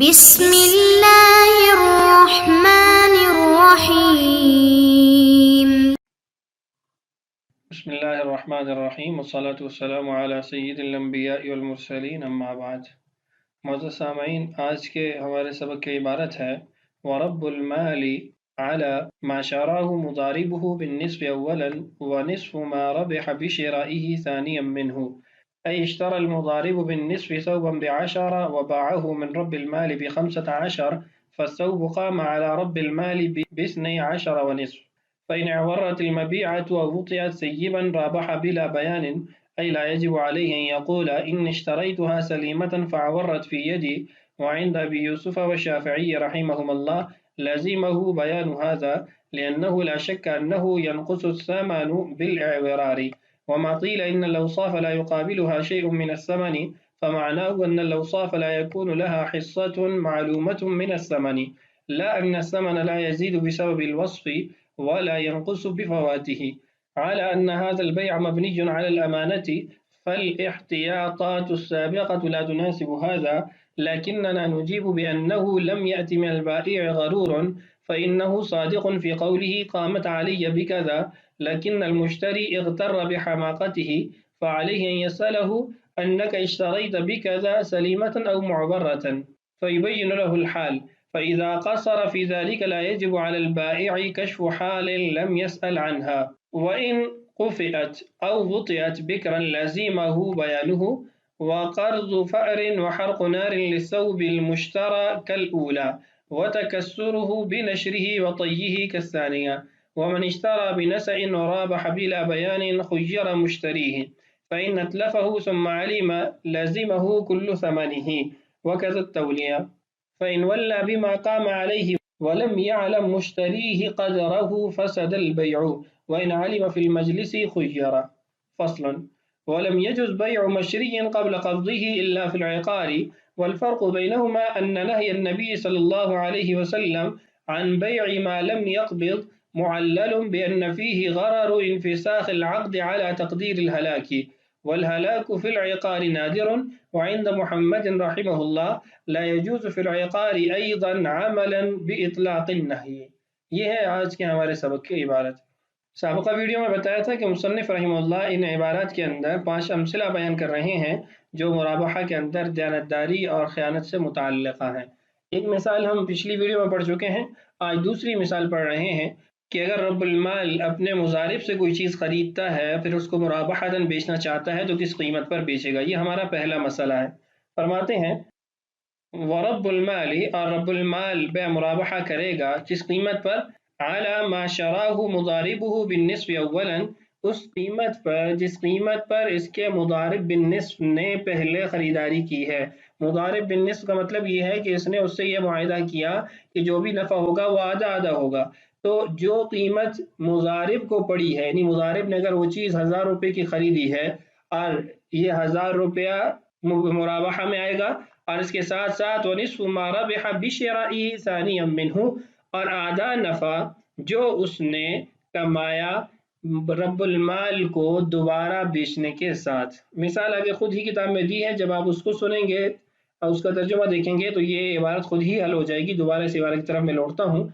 بسم اللہ الرحمن الرحیم۔ بسم اللہ الرحمن الرحیم والصلاة والسلام علی سید الانبیاء والمرسلین اما بعد۔ معزز سامعین، آج کے ہمارے سبق کی عبارت ہے وَرَبُّ الْمَالِ عَلَى مَا شَرَاهُ مُضَارِبُهُ بِالنِّصْفِ أَوَّلًا وَنِصْفُ مَا رَبِحَ بِشِرَائِهِ ثَانِيًا مِّنْهُ، أي اشترى المضارب بالنصف ثوبا ب10 وباعه من رب المال ب15، فالثوب قام على رب المال ب12 ونصف، فإن اعورت المبيعة ووطئت سيبا رابح بلا بيان، أي لا يجب عليه أن يقول إن اشتريتها سليمة فعورت في يدي. وعند أبي يوسف والشافعي رحمهم الله لزمه بيان هذا، لأنه لا شك أنه ينقص الثمن بالإعورار. وما قيل إن الأوصاف لا يقابلها شيء من الثمن، فمعناه أن الأوصاف لا يكون لها حصة معلومة من الثمن، لا أن الثمن لا يزيد بسبب الوصف ولا ينقص بفواته. على أن هذا البيع مبني على الأمانة، فالاحتياطات السابقة لا تناسب هذا، لكننا نجيب بأنه لم يأت من البائع غرور، فإنه صادق في قوله قامت علي بكذا، لكن المشتري اغتر بحماقته، فعليه أن يسأله أنك اشتريت بكذا سليمة أو معبرة، فيبين له الحال. فإذا قصر في ذلك لا يجب على البائع كشف حال لم يسأل عنها. وإن قفئت أو وطئت بكرا لزمه بيانه، وقرض فأر وحرق نار للثوب المشترى كالأولى، وتكسره بنشره وطيه كالثانية. ومن اشترى بنسأ ورابح بلا بيان خير مشتريه، فإن أتلفه ثم علم لزمه كل ثمنه، وكذا التولية، فإن ولى بما قام عليه ولم يعلم مشتريه قدره فسد البيع، وإن علم في المجلس خير. فصل. ولم يجز بيع مشري قبل قبضه إلا في العقار، والفرق بينهما أن نهي النبي صلى الله عليه وسلم عن بيع ما لم يقبض معلل بأن فيه غرر انفساخ العقد على تقدير الهلاك، والهلاك في العقار نادر، وعند محمد رحمه الله لا يجوز في العقار أيضا عملا بإطلاق النهي۔ یہ ہے آج کے ہمارے سبق کی عبارت۔ سابقہ ویڈیو میں بتایا تھا کہ مصنف رحمہ اللہ ان عبارات کے اندر 5 امثلہ بیان کر رہے ہیں جو مرابحہ کے اندر دیانتداری اور خیانت سے متعلقہ ہیں۔ ایک مثال ہم پچھلی ویڈیو میں پڑھ چکے ہیں، آج دوسری مثال پڑھ رہے ہیں کہ اگر رب المال اپنے مضارب سے کوئی چیز خریدتا ہے پھر اس کو مرابحتاً بیچنا چاہتا ہے تو کس قیمت پر بیچے گا۔ یہ ہمارا پہلا مسئلہ ہے۔ فرماتے ہیں ورب المال، اور رب المال بے مرابحہ کرے گا کس قیمت پر؟ علی ما شراہ مضاربہ بالنصف اولا، اس قیمت پر جس قیمت پر اس کے مضارب بالنصف نے پہلے خریداری کی ہے۔ مضارب بالنصف کا مطلب یہ ہے کہ اس نے اس سے یہ معاہدہ کیا کہ جو بھی نفع ہوگا وہ آدھا آدھا ہوگا، تو جو قیمت مضارب کو پڑی ہے، یعنی مضارب نے اگر وہ چیز 1000 روپے کی خریدی ہے اور یہ 1000 روپیہ مرابحہ میں آئے گا، اور اس کے ساتھ ساتھ وَنِصْفُ مَا رَبِحَ بِشِرَائِهِ ثَانِيًا مِّنْهُ، اور آدھا نفع جو اس نے کمایا رب المال کو دوبارہ بیچنے کے ساتھ۔ مثال آگے خود ہی کتاب میں دی ہے، جب آپ اس کو سنیں گے اور اس کا ترجمہ دیکھیں گے تو یہ عبارت خود ہی حل ہو جائے گی۔ دوبارہ اس عبارت کی طرف میں لوٹتا ہوں۔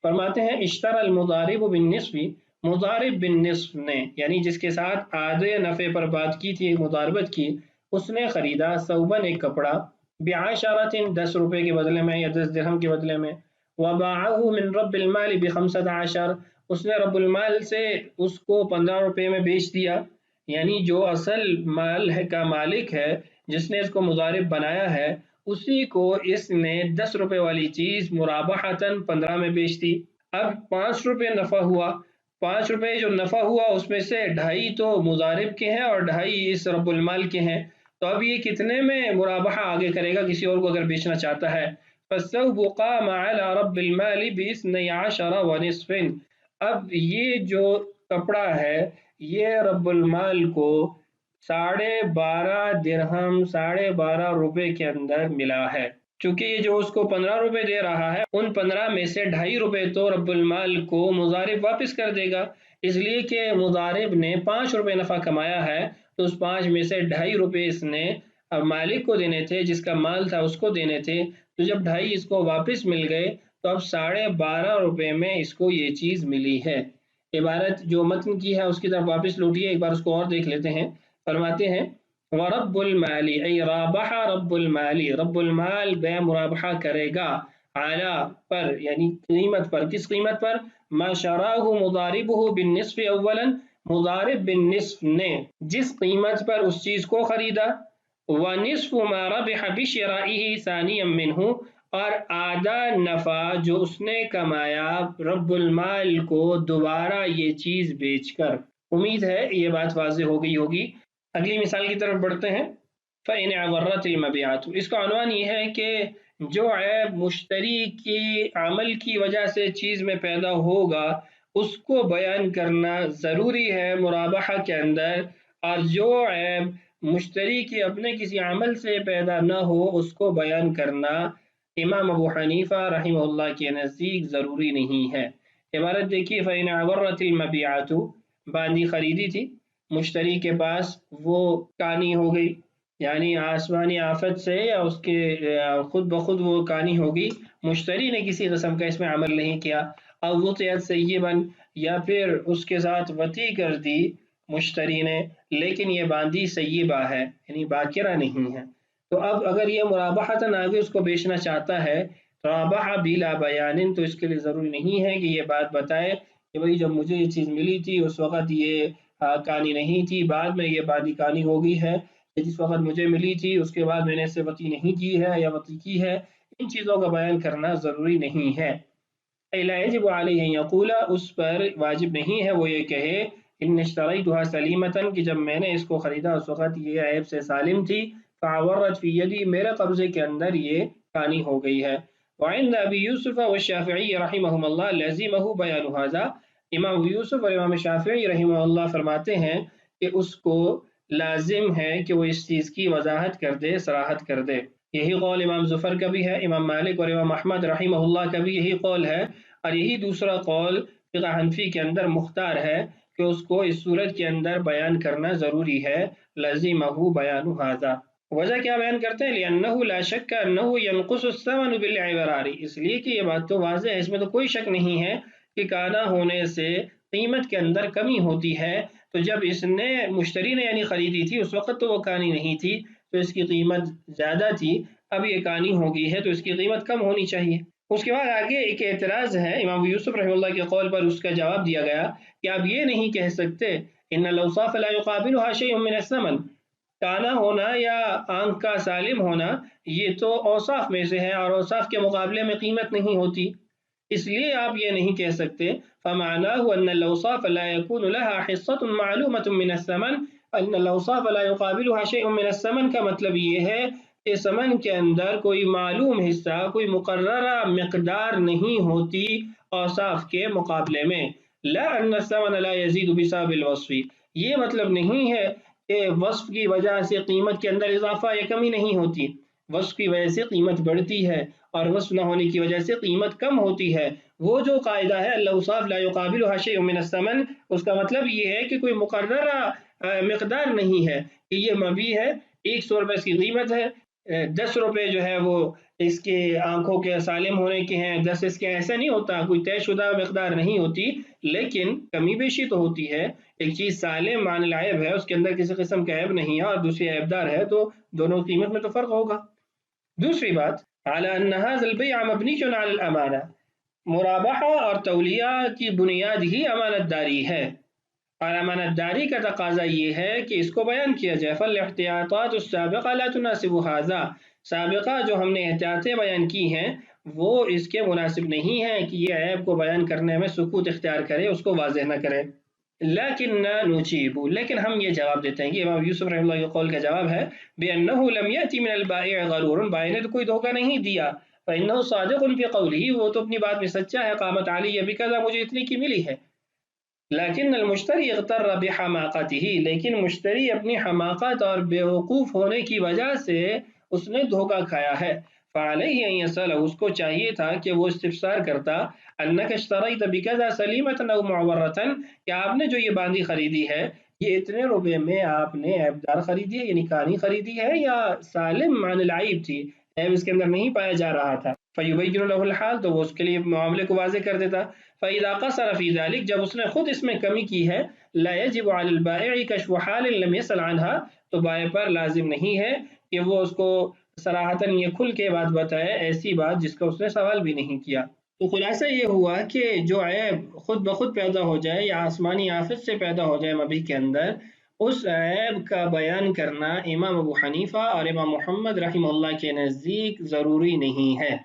فرماتے ہیں اشترى المضارب بالنصف، مضارب بالنصف نے یعنی جس کے ساتھ آدھے نفع پر بات کی تھی، مضاربت کی، اس نے خریدا ثوباً ایک کپڑا، ب10 10 روپے کے بدلے میں یا 10 درہم کے بدلے میں، وباعه من رب المال ب15، اس نے رب المال سے اس کو 15 روپے میں بیچ دیا، یعنی جو اصل مال ہے کا مالک ہے جس نے اس کو مضارب بنایا ہے اسی کو اس نے 10 روپے والی چیز مرابحتاً 15 میں بیچ دی۔ اب 5 روپے نفع ہوا، 5 روپے جو نفع ہوا اس میں سے 2.5 تو مضارب کے ہیں اور 2.5 اس رب المال کے ہیں، تو اب یہ کتنے میں مرابحہ آگے کرے گا کسی اور کو اگر بیچنا چاہتا ہے؟ فَالثَّوْبُ قَامَ عَلَى رَبِّ الْمَالِ ب12 وَنِصْفٍ، اب یہ جو کپڑا ہے یہ رب المال کو 12.5 درہم 12.5 روپے کے اندر ملا ہے۔ چونکہ یہ جو اس کو 15 روپے دے رہا ہے ان 15 میں سے 2.5 روپے تو رب المال کو مضارب واپس کر دے گا، اس لیے کہ مضارب نے 5 روپے نفع کمایا ہے تو اس 5 میں سے 2.5 روپے اس نے اب مالک کو دینے تھے، جس کا مال تھا اس کو دینے تھے، تو جب 2.5 اس کو واپس مل گئے تو اب 12.5 روپے میں اس کو یہ چیز ملی ہے۔ عبارت جو متن کی ہے اس کی طرف واپس لوٹیے، ایک بار اس کو اور دیکھ لیتے ہیں۔ فرماتے ہیں وَرَبُّ الْمَالِ ای رابح رب المال، رب المال بے مرابحہ کرے گا، اعلیٰ پر یعنی قیمت پر، کس قیمت پر؟ ما شراہ مضاربہ بالنصف اولا، مضارب بالنصف نے جس قیمت پر اس چیز کو خریدا، ونصف ما ربح بشرائہ ثانیا منہ، اور آدھا نفع جو اس نے کمایا رب المال کو دوبارہ یہ چیز بیچ کر۔ امید ہے یہ بات واضح ہو گئی ہوگی۔ اگلی مثال کی طرف بڑھتے ہیں۔ فَإِنْ عَوَرَّتِ الْمَبِيعَاتُ، اس کا عنوان یہ ہے کہ جو عیب مشتری کی عمل کی وجہ سے چیز میں پیدا ہوگا اس کو بیان کرنا ضروری ہے مرابحہ کے اندر، اور جو عیب مشتری کی اپنے کسی عمل سے پیدا نہ ہو اس کو بیان کرنا امام ابو حنیفہ رحمہ اللہ کے نزدیک ضروری نہیں ہے۔ عبارت دیکھیے، فَإِنْ عَوَرَّتِ الْمَبِيعَاتُ، باندی خریدی تھی، مشتری کے پاس وہ کانی ہو گئی، یعنی آسمانی آفت سے یا اس کے خود بخود وہ کانی ہوگی، مشتری نے کسی قسم کا اس میں عمل نہیں کیا، اور وطئت سیباً، یا پھر اس کے ساتھ وطی کر دی مشتری نے، لیکن یہ باندی سیبہ ہے یعنی باکرہ نہیں ہے، تو اب اگر یہ مرابحتاً آگے اس کو بیچنا چاہتا ہے رابح بلا بیان، تو اس کے لیے ضروری نہیں ہے کہ یہ بات بتائے کہ بھئی جب مجھے یہ چیز ملی تھی اس وقت یہ کانی نہیں تھی، بعد میں یہ باندی کانی ہو گئی ہے، جس وقت مجھے ملی تھی اس کے بعد میں نے اس سے وطی نہیں کی ہے یا وطی کی ہے، ان چیزوں کا بیان کرنا ضروری نہیں ہے۔ لا یجب علیہ ان یقول، اس پر واجب نہیں ہے وہ یہ کہے ان اشتریتها سلیمۃ، کہ جب میں نے اس کو خریدا اس وقت یہ عیب سے سالم تھی، فعورت فی یدی، میرے قبضے کے اندر یہ کانی ہو گئی ہے۔ وعند ابی یوسف والشافعی رحمہم اللہ لزمہ بیان ھذا، امام ابو یوسف اور امام شافعی رحمہ اللہ فرماتے ہیں کہ اس کو لازم ہے کہ وہ اس چیز کی وضاحت کر دے، صراحت کر دے۔ یہی قول امام ظفر کا بھی ہے، امام مالک اور امام احمد رحمہ اللہ کا بھی یہی قول ہے، اور یہی دوسرا قول فقہ حنفی کے اندر مختار ہے کہ اس کو اس صورت کے اندر بیان کرنا ضروری ہے، لزمہ بیان ھذا۔ وجہ کیا بیان کرتے ہیں؟ لأنه لا شک انه ينقص الثمن بالعبرار، اس لیے کہ یہ بات تو واضح ہے، اس میں تو کوئی شک نہیں ہے کہ کانا ہونے سے قیمت کے اندر کمی ہوتی ہے، تو جب اس نے مشتری نے یعنی خریدی تھی اس وقت تو وہ کانی نہیں تھی تو اس کی قیمت زیادہ تھی، اب یہ کانی ہو گئی ہے تو اس کی قیمت کم ہونی چاہیے۔ اس کے بعد آگے ایک اعتراض ہے امام یوسف رحمہ اللہ کے قول پر، اس کا جواب دیا گیا کہ آپ یہ نہیں کہہ سکتے ان الاوصاف لا يقابلها شيء من الثمن، کانا ہونا یا آنکھ کا سالم ہونا یہ تو اوصاف میں سے ہے اور اوصاف کے مقابلے میں قیمت نہیں ہوتی، اس لیے آپ یہ نہیں کہہ سکتے۔ فمعناه ان الاوصاف لا يكون لها حصة معلومة من الثمن، ان الاوصاف لا يقابلها شيء من الثمن کا مطلب یہ ہے کہ ثمن کے اندر کوئی معلوم حصہ، کوئی مقررہ مقدار نہیں ہوتی اوصاف کے مقابلے میں۔ لا ان الثمن لا يزيد بسبب الوصف، یہ مطلب نہیں ہے کہ وصف کی وجہ سے قیمت کے اندر اضافہ یا کمی نہیں ہوتی، وصف کی وجہ سے قیمت بڑھتی ہے اور وصف نہ ہونے کی وجہ سے قیمت کم ہوتی ہے۔ وہ جو قاعدہ ہے الاوصاف لا يقابلها شيء من الثمن، اس کا مطلب یہ ہے کہ کوئی مقررہ مقدار نہیں ہے کہ یہ مبیع ہے، 100 روپے اس کی قیمت ہے، 10 روپے جو ہے وہ اس کے آنکھوں کے سالم ہونے کے ہیں، 10 اس کے، ایسا نہیں ہوتا، کوئی طے شدہ مقدار نہیں ہوتی، لیکن کمی بیشی تو ہوتی ہے۔ ایک چیز سالم معنی العیب ہے، اس کے اندر کسی قسم کا عیب نہیں ہے، اور دوسری عیبدار ہے، تو دونوں قیمت میں تو فرق ہوگا۔ دوسری بات، علی ان ھذا البیع مبنی علی الامانہ، مرابحہ اور تولیہ کی بنیاد ہی امانت داری ہے، اور امانت داری کا تقاضا یہ ہے کہ اس کو بیان کیا جائے۔ فالاحتیاطات السابقہ لا تناسب ھذا، سابقہ جو ہم نے احتیاطیں بیان کی ہیں وہ اس کے مناسب نہیں ہے کہ یہ عیب کو بیان کرنے میں سکوت اختیار کرے، اس کو واضح نہ کرے۔ لیکن نجیب، لیکن ہم یہ جواب دیتے ہیں کہ امام یوسف رحمہ اللہ کے قول کا جواب ہے بأنه لم يأتي من البائع غرور، بائع نے تو کوئی دھوکہ نہیں دیا، فإنه صادق في قوله، وہ تو اپنی بات میں سچا ہے، قامت علی بکذا، مجھے اتنی کی ملی ہے، لیکن المشتری اغتر بحماقته، لیکن مشتری اپنی حماقت اور بیوقوف ہونے کی وجہ سے اس نے دھوکہ کھایا ہے۔ فعلیہ ان یسأل، اس کو چاہیے تھا کہ وہ استفسار کرتا، انک اشتریت بکذا سلیمۃ او معورۃ، کہ آپ نے جو یہ باندی خریدی ہے یہ اتنے روپے میں آپ نے عیبدار خریدی ہے یعنی کانی خریدی ہے یا سالم عن العیب تھی، عیب اس کے اندر نہیں پایا جا رہا تھا، فیبین له الحال، تو وہ اس کے لیے معاملے کو واضح کر دیتا، فاذا قصر فی ذلک، جب اس نے خود اس میں کمی کی ہے، لا یجب علی البائع کشف حال لم یسأل عنها، تو بائع پر لازم نہیں ہے کہ وہ اس کو صراحتاً یہ کھل کے بات بتائے، ایسی بات جس کا اس نے سوال بھی نہیں کیا۔ تو خلاصہ یہ ہوا کہ جو عیب خود بخود پیدا ہو جائے یا آسمانی آفت سے پیدا ہو جائے مبیح کے اندر، اس عیب کا بیان کرنا امام ابو حنیفہ اور امام محمد رحمہ اللہ کے نزدیک ضروری نہیں ہے،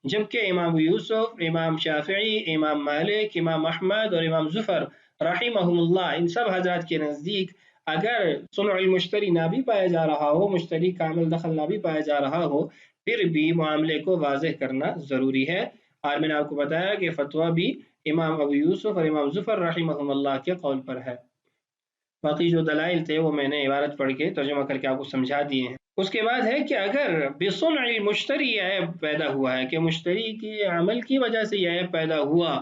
جبکہ امام یوسف، امام شافعی، امام مالک، امام احمد اور امام ظفر رحمہم اللہ، ان سب حضرات کے نزدیک اگر صنع المشتری نہ بھی پایا جا رہا ہو، مشتری کا عمل دخل نہ بھی پایا جا رہا ہو، پھر بھی معاملے کو واضح کرنا ضروری ہے۔ اور میں نے آپ کو بتایا کہ فتویٰ بھی امام ابو یوسف اور امام ظفر رحمہم اللہ کے قول پر ہے۔ باقی جو دلائل تھے وہ میں نے عبارت پڑھ کے ترجمہ کر کے آپ کو سمجھا دیے ہیں۔ اس کے بعد ہے کہ اگر بصنع المشتری یہ عیب پیدا ہوا ہے کہ مشتری کے عمل کی وجہ سے یہ عیب پیدا ہوا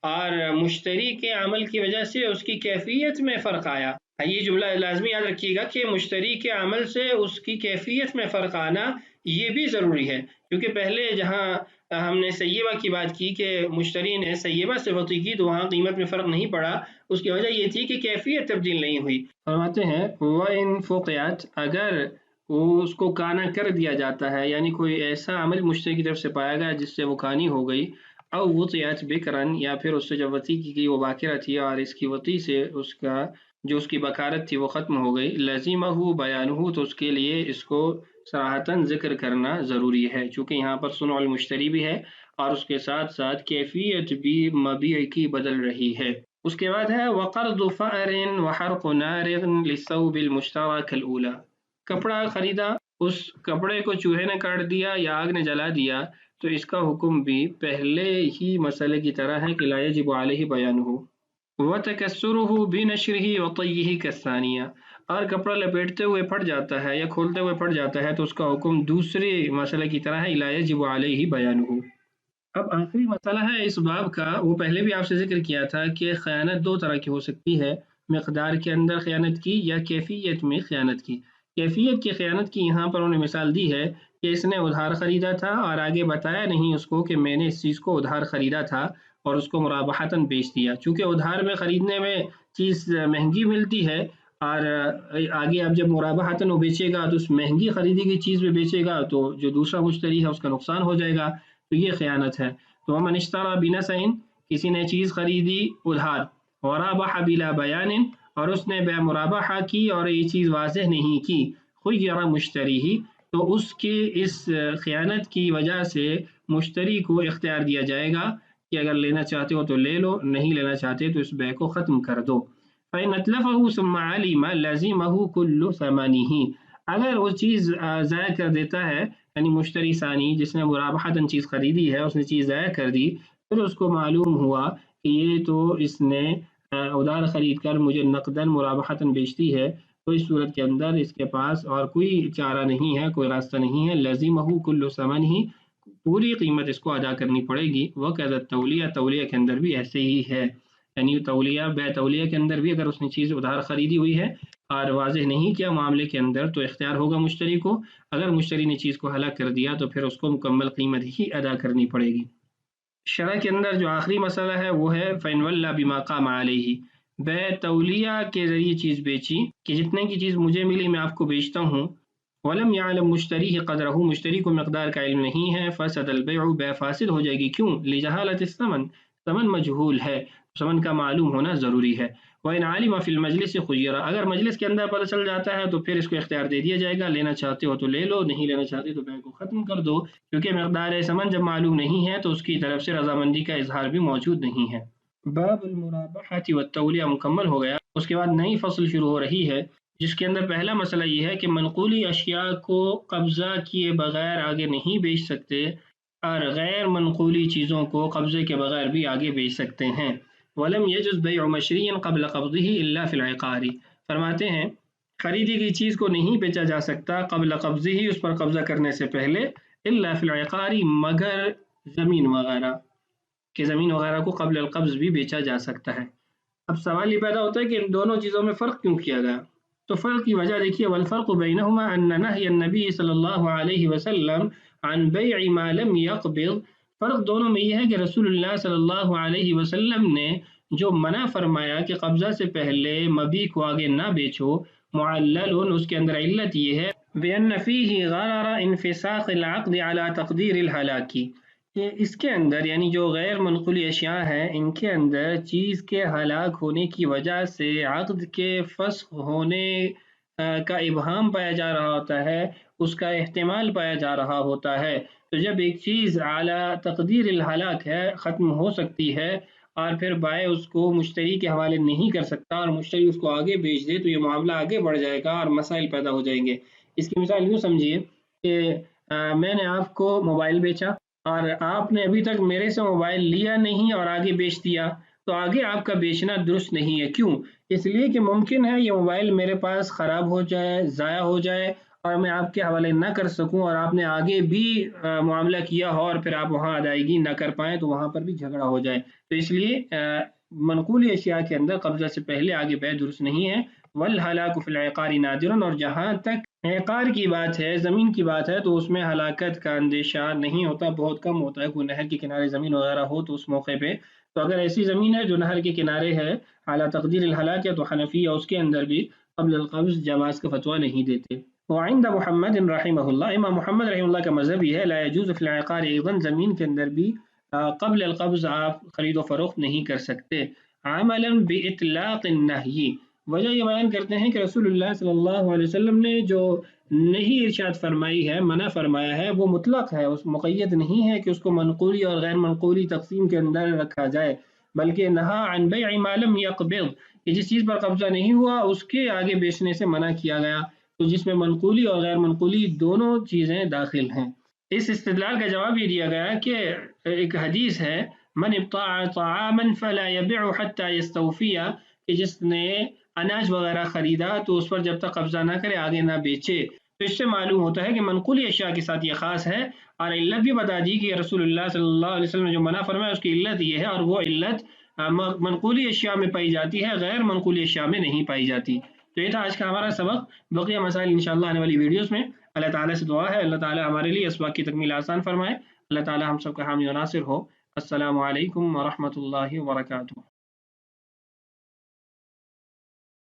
اور مشتری کے عمل کی وجہ سے اس کی کیفیت میں فرق آیا، یہ جملہ لازمی یاد رکھیے گا کہ مشتری کے عمل سے اس کی کیفیت میں فرق آنا یہ بھی ضروری ہے، کیونکہ پہلے جہاں ہم نے سیبہ کی بات کی کہ مشتری نے سیبہ سے وطی کی تو وہاں قیمت میں فرق نہیں پڑا، اس کی وجہ یہ تھی کہ کیفیت تبدیل نہیں ہوئی۔ فرماتے ہیں وَإِن فُقِعَتْ، اگر اس کو کانا کر دیا جاتا ہے، یعنی کوئی ایسا عمل مشتری کی طرف سے پایا گیا جس سے وہ کانی ہو گئی، او وطیعت بکرن، یا پھر اس سے جب وطی کی گئی وہ باکرہ تھی اور اس کی وطی سے اس کا جو اس کی بکارت تھی وہ ختم ہو گئی، لازمہ بیانہ، تو اس کے لیے اس کو صراحتاً ذکر کرنا ضروری ہے، چونکہ یہاں پر صنع المشتری بھی ہے اور اس کے ساتھ ساتھ کیفیت بھی مبیع کی بدل رہی ہے۔ اس کے بعد ہے وقرض فأر وحرق نار للثوب المشترى كالأولى، کپڑا خریدا، اس کپڑے کو چوہے نے کاٹ دیا یا آگ نے جلا دیا، تو اس کا حکم بھی پہلے ہی مسئلے کی طرح ہے کہ لا یجب علیہ بیانہ، وتکسرہ بنشرہ وطیہ کالثانیہ، اور کپڑا لپیٹتے ہوئے پھٹ جاتا ہے یا کھولتے ہوئے پھٹ جاتا ہے تو اس کا حکم دوسرے مسئلے کی طرح ہے لا یجب علیہ بیانہ۔ اب آخری مسئلہ ہے اس باب کا، وہ پہلے بھی آپ سے ذکر کیا تھا کہ خیانت دو طرح کی ہو سکتی ہے، مقدار کے اندر خیانت کی یا کیفیت میں خیانت کی۔ کیفیت کی خیانت کی یہاں پر انہوں نے مثال دی ہے کہ اس نے ادھار خریدا تھا اور آگے بتایا نہیں اس کو کہ میں نے اس چیز کو ادھار خریدا تھا اور اس کو مرابحتاً بیچ دیا، چونکہ ادھار میں خریدنے میں چیز مہنگی ملتی ہے اور آگے اب جب مرابحتاً وہ بیچے گا تو اس مہنگی خریدی گئی چیز میں بیچے گا تو جو دوسرا مشتری ہے اس کا نقصان ہو جائے گا، تو یہ خیانت ہے۔ تو ومن اشترى بنسع، کسی نے چیز خریدی ادھار، ورابح بلا بیان، اور اس نے بے مرابحہ کی اور یہ چیز واضح نہیں کی، خیر مشتری ہی، تو اس کی اس خیانت کی وجہ سے مشتری کو اختیار دیا جائے گا کہ اگر لینا چاہتے ہو تو لے لو، نہیں لینا چاہتے تو اس بے کو ختم کر دو۔ فإن اتلفه ثم علم لزمه كل ثمنه، اگر وہ چیز ضائع کر دیتا ہے، یعنی مشتری ثانی جس نے مرابحتاً چیز خریدی ہے اس نے چیز ضائع کر دی، پھر اس کو معلوم ہوا کہ یہ تو اس نے ادھار خرید کر مجھے نقداً مرابحتاً بیچتی ہے، تو اس صورت کے اندر اس کے پاس اور کوئی چارہ نہیں ہے، کوئی راستہ نہیں ہے، لزمہ کل ثمنہ، پوری قیمت اس کو ادا کرنی پڑے گی۔ وقت تولیہ، تولیہ کے اندر بھی ایسے ہی ہے، یعنی تولیہ بے تولیہ کے اندر بھی اگر اس نے چیز ادھار خریدی ہوئی ہے اور واضح نہیں کیا معاملے کے اندر تو اختیار ہوگا مشتری کو، اگر مشتری نے چیز کو ہلاک کر دیا تو پھر اس کو مکمل قیمت ہی ادا کرنی پڑے گی۔ شرح کے اندر جو آخری مسئلہ ہے وہ ہے فَإِنْ وَلَّى بِمَا قَامَ عَلَيْهِ، بے تولیہ کے ذریعے چیز بیچی کہ جتنے کی چیز مجھے ملی میں آپ کو بیچتا ہوں، وَلَمْ يَعْلَمْ مُشْتَرِيهِ قَدْرَهُ، مشتری کو مقدار کا علم نہیں ہے، فَسَدَ الْبَيْعُ، بے فاسد ہو جائے گی، کیوں؟ لِجَهَالَةِ الثَّمَن، ثمن مجہول ہے، ثمن کا معلوم ہونا ضروری ہے۔ وَإِنْ عَلِمَ فِي الْمَجْلِسِ خُيِّرَ، اگر مجلس کے اندر پتہ چل جاتا ہے تو پھر اس کو اختیار دے دیا جائے گا، لینا چاہتے ہو تو لے لو، نہیں لینا چاہتے تو بیع کو ختم کر دو، کیونکہ مقدار ثمن جب معلوم نہیں ہے تو اس کی طرف سے رضامندی کا اظہار بھی موجود نہیں ہے۔ باب المرابحۃ والتولیہ مکمل ہو گیا۔ اس کے بعد نئی فصل شروع ہو رہی ہے جس کے اندر پہلا مسئلہ یہ ہے کہ منقولی اشیاء کو قبضہ کیے بغیر آگے نہیں بیچ سکتے اور غیر منقولی چیزوں کو قبضے کے بغیر بھی آگے بیچ سکتے ہیں۔ وَلَمْ يَجُزْ بَيْعُ مَشْرِيٍّ قَبْلَ قَبْضِهِ إِلَّا فِي الْعِقَارِ، فرماتے ہیں خریدی گئی چیز کو نہیں بیچا جا سکتا قبل قبضه، اس پر قبضہ کرنے سے پہلے، إِلَّا فِي الْعِقَارِ، مگر زمین وغیرہ، کہ زمین وغیرہ کو قبل القبض بھی بیچا جا سکتا ہے۔ اب سوال یہ پیدا ہوتا ہے کہ ان دونوں چیزوں میں فرق کیوں کیا گیا؟ تو فرق کی وجہ دیکھیے، والفرق بینہما ان نہی النبی صلی اللہ علیہ وسلم عن بیع ما لم يقبض، فرق دونوں میں یہ ہے کہ رسول اللہ صلی اللہ علیہ وسلم نے جو منع فرمایا کہ قبضہ سے پہلے مبیع کو آگے نہ بیچو، معلل، اس کے اندر علت یہ ہے بأن فيه غرر انفساخ العقد على تقدیر الہلاک، کہ اس کے اندر یعنی جو غیر منقولی اشیاء ہیں ان کے اندر چیز کے ہلاک ہونے کی وجہ سے عقد کے فسخ ہونے کا ابہام پایا جا رہا ہوتا ہے، اس کا احتمال پایا جا رہا ہوتا ہے۔ تو جب ایک چیز اعلیٰ تقدیر الہلاک ہے، ختم ہو سکتی ہے، اور پھر بائع اس کو مشتری کے حوالے نہیں کر سکتا اور مشتری اس کو آگے بیچ دے، تو یہ معاملہ آگے بڑھ جائے گا اور مسائل پیدا ہو جائیں گے۔ اس کی مثال یوں سمجھیے کہ میں نے آپ کو موبائل بیچا اور آپ نے ابھی تک میرے سے موبائل لیا نہیں اور آگے بیچ دیا، تو آگے آپ کا بیچنا درست نہیں ہے۔ کیوں؟ اس لیے کہ ممکن ہے یہ موبائل میرے پاس خراب ہو جائے، ضائع ہو جائے اور میں آپ کے حوالے نہ کر سکوں، اور آپ نے آگے بھی معاملہ کیا ہو اور پھر آپ وہاں ادائیگی نہ کر پائیں تو وہاں پر بھی جھگڑا ہو جائے۔ تو اس لیے منقولی اشیاء کے اندر قبضہ سے پہلے آگے بیع درست نہیں ہے۔ والہلاک فی العقار نادر، اور جہاں تک عقار کی بات ہے، زمین کی بات ہے، تو اس میں ہلاکت کا اندیشہ نہیں ہوتا، بہت کم ہوتا ہے۔ کوئی نہر کے کنارے زمین وغیرہ ہو تو اس موقع پہ، تو اگر ایسی زمین ہے جو نہر کے کنارے ہے اعلیٰ تقدیر الہلاک ہے، تو حنفیہ اس کے اندر بھی قبل القبض جواز کا فتویٰ نہیں دیتے۔ وعند محمد رحمہ اللہ، امام محمد رحمہ اللہ کا مذہب یہ ہے لا يجوز فی العقار ایضا، زمین کے اندر بھی قبل القبض آپ خرید و فروخت نہیں کر سکتے۔ عملا باطلاق النہی، وجہ یہ بیان کرتے ہیں کہ رسول اللہ صلی اللہ علیہ وسلم نے جو نہیں ارشاد فرمائی ہے، منع فرمایا ہے، وہ مطلق ہے، اس مقید نہیں ہے کہ اس کو منقولی اور غیر منقولی تقسیم کے اندر رکھا جائے، بلکہ نہا عن بیع ما لم يقبض، کہ جس چیز پر قبضہ نہیں ہوا اس کے آگے بیچنے سے منع کیا گیا، تو جس میں منقولی اور غیر منقولی دونوں چیزیں داخل ہیں۔ اس استدلال کا جواب یہ دیا گیا کہ ایک حدیث ہے من ابتاع طعاما فلا يبيع حتى يستوفي، کہ جس نے اناج وغیرہ خریدا تو اس پر جب تک قبضہ نہ کرے آگے نہ بیچے۔ تو اس سے معلوم ہوتا ہے کہ منقولی اشیاء کے ساتھ یہ خاص ہے، اور علت بھی بتا دی کہ رسول اللہ صلی اللہ علیہ وسلم نے جو منع فرمایا اس کی علت یہ ہے، اور وہ علت منقولی اشیاء میں پائی جاتی ہے، غیر منقولی اشیاء میں نہیں پائی جاتی۔ تو یہ تھا آج کا ہمارا سبق، بقیہ مسائل انشاءاللہ آنے والی ویڈیوز میں۔ اللہ تعالیٰ سے دعا ہے اللہ تعالیٰ ہمارے لیے اسباق کی تکمیل آسان فرمائے، اللہ تعالیٰ ہم سب کا حامی و ناصر ہو۔ السلام علیکم ورحمۃ اللہ وبرکاتہ۔